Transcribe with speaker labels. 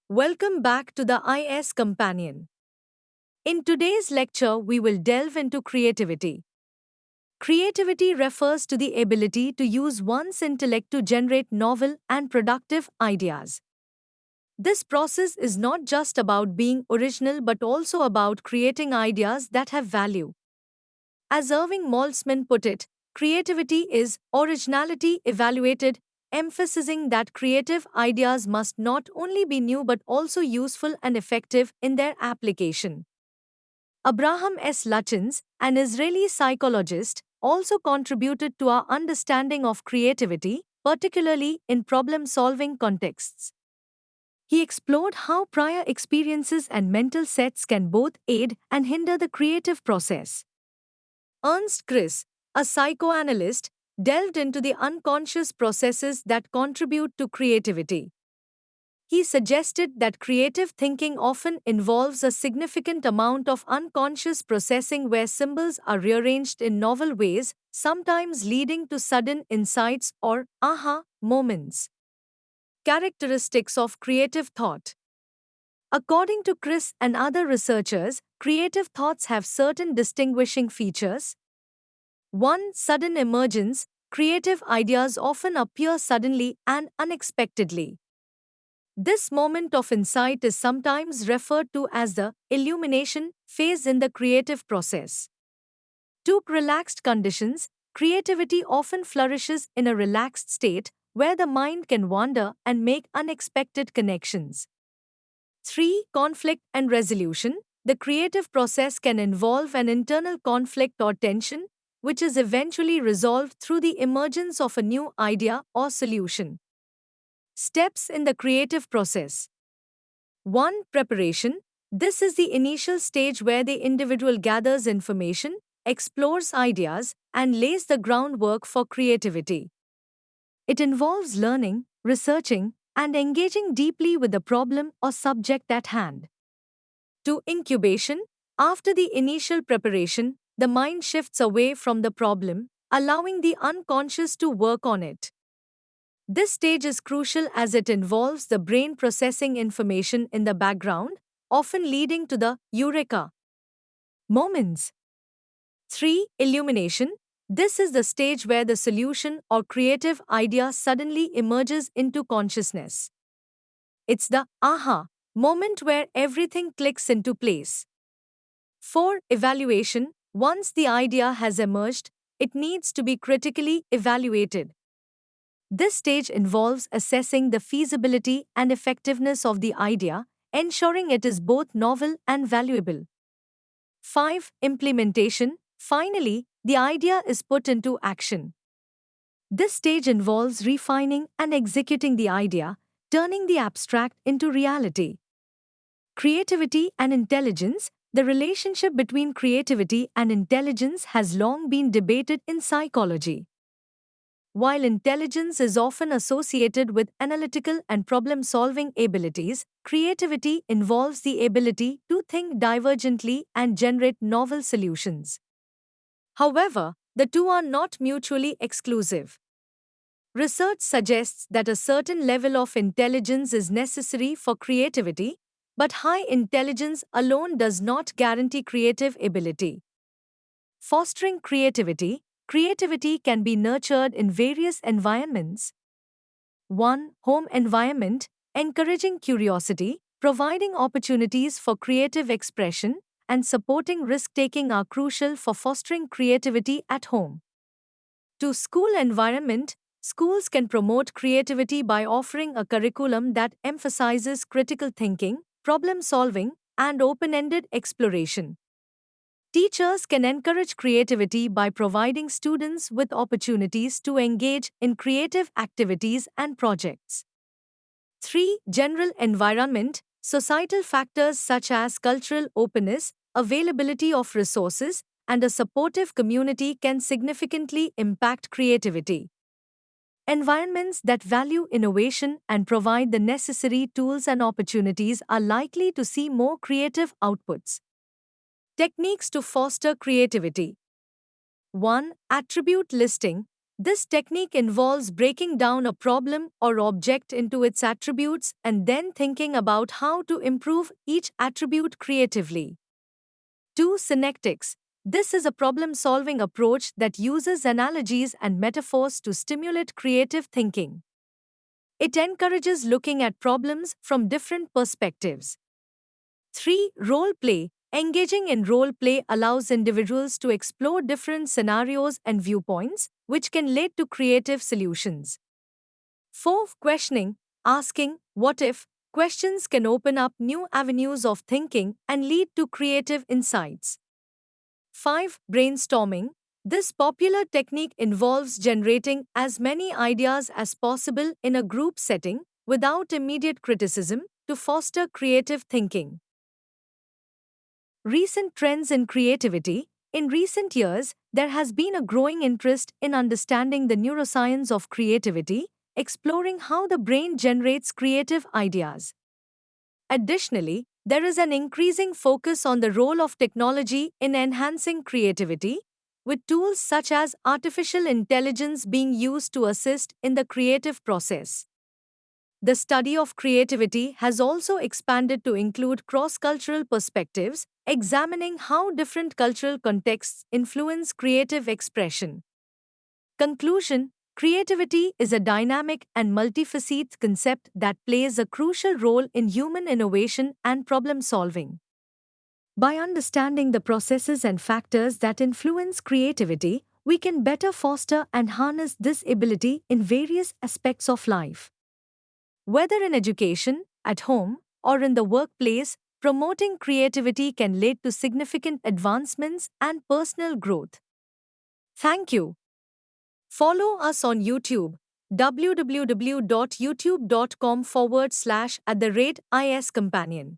Speaker 1: Welcome back to the IS Companion. In today's lecture, we will delve into creativity. Creativity refers to the ability to use one's intellect to generate novel and productive ideas. This process is not just about being original but also about creating ideas that have value. As Irving Moltzman put it, creativity is originality evaluated, emphasizing that creative ideas must not only be new but also useful and effective in their application. Abraham S. Lutyens, an Israeli psychologist, also contributed to our understanding of creativity, particularly in problem solving contexts. He explored how prior experiences and mental sets can both aid and hinder the creative process. Ernst Chris, a psychoanalyst, delved into the unconscious processes that contribute to creativity. He suggested that creative thinking often involves a significant amount of unconscious processing where symbols are rearranged in novel ways, sometimes leading to sudden insights or aha moments. Characteristics of creative thought. According to Chris and other researchers, creative thoughts have certain distinguishing features. 1. Sudden emergence. Creative ideas often appear suddenly and unexpectedly. This moment of insight is sometimes referred to as the illumination phase in the creative process. 2. Relaxed conditions. Creativity often flourishes in a relaxed state where the mind can wander and make unexpected connections. 3. Conflict and resolution. The creative process can involve an internal conflict or tension, which is eventually resolved through the emergence of a new idea or solution. Steps in the creative process. 1. Preparation. This is the initial stage where the individual gathers information, explores ideas, and lays the groundwork for creativity. It involves learning, researching, and engaging deeply with the problem or subject at hand. 2. Incubation. After the initial preparation, the mind shifts away from the problem, allowing the unconscious to work on it. This stage is crucial as it involves the brain processing information in the background, often leading to the eureka moments. 3. Illumination. This is the stage where the solution or creative idea suddenly emerges into consciousness. It's the aha moment where everything clicks into place. 4. Evaluation. Once the idea has emerged, it needs to be critically evaluated. This stage involves assessing the feasibility and effectiveness of the idea, ensuring it is both novel and valuable. 5. Implementation. Finally, the idea is put into action. This stage involves refining and executing the idea, turning the abstract into reality. Creativity and intelligence. The relationship between creativity and intelligence has long been debated in psychology. While intelligence is often associated with analytical and problem solving abilities, creativity involves the ability to think divergently and generate novel solutions. However, the two are not mutually exclusive. Research suggests that a certain level of intelligence is necessary for creativity, but high intelligence alone does not guarantee creative ability. Fostering creativity. Creativity can be nurtured in various environments. 1. Home environment, encouraging curiosity, providing opportunities for creative expression, and supporting risk-taking are crucial for fostering creativity at home. 2. School environment, schools can promote creativity by offering a curriculum that emphasizes critical thinking, problem solving, and open-ended exploration. Teachers can encourage creativity by providing students with opportunities to engage in creative activities and projects. 3. General environment. Societal factors such as cultural openness, availability of resources, and a supportive community can significantly impact creativity. Environments that value innovation and provide the necessary tools and opportunities are likely to see more creative outputs. Techniques to foster creativity. 1. Attribute listing. This technique involves breaking down a problem or object into its attributes and then thinking about how to improve each attribute creatively. 2. Synectics. This is a problem solving approach that uses analogies and metaphors to stimulate creative thinking. It encourages looking at problems from different perspectives. 3. Role play. Engaging in role play allows individuals to explore different scenarios and viewpoints, which can lead to creative solutions. 4. Questioning. Asking, what if, questions can open up new avenues of thinking and lead to creative insights. 5. Brainstorming. This popular technique involves generating as many ideas as possible in a group setting without immediate criticism to foster creative thinking. Recent trends in creativity. In recent years, there has been a growing interest in understanding the neuroscience of creativity, exploring how the brain generates creative ideas. Additionally, there is an increasing focus on the role of technology in enhancing creativity, with tools such as artificial intelligence being used to assist in the creative process. The study of creativity has also expanded to include cross-cultural perspectives, examining how different cultural contexts influence creative expression. Conclusion. Creativity is a dynamic and multifaceted concept that plays a crucial role in human innovation and problem solving. By understanding the processes and factors that influence creativity, we can better foster and harness this ability in various aspects of life. Whether in education, at home, or in the workplace, promoting creativity can lead to significant advancements and personal growth. Thank you. Follow us on YouTube, www.youtube.com/iscompanion.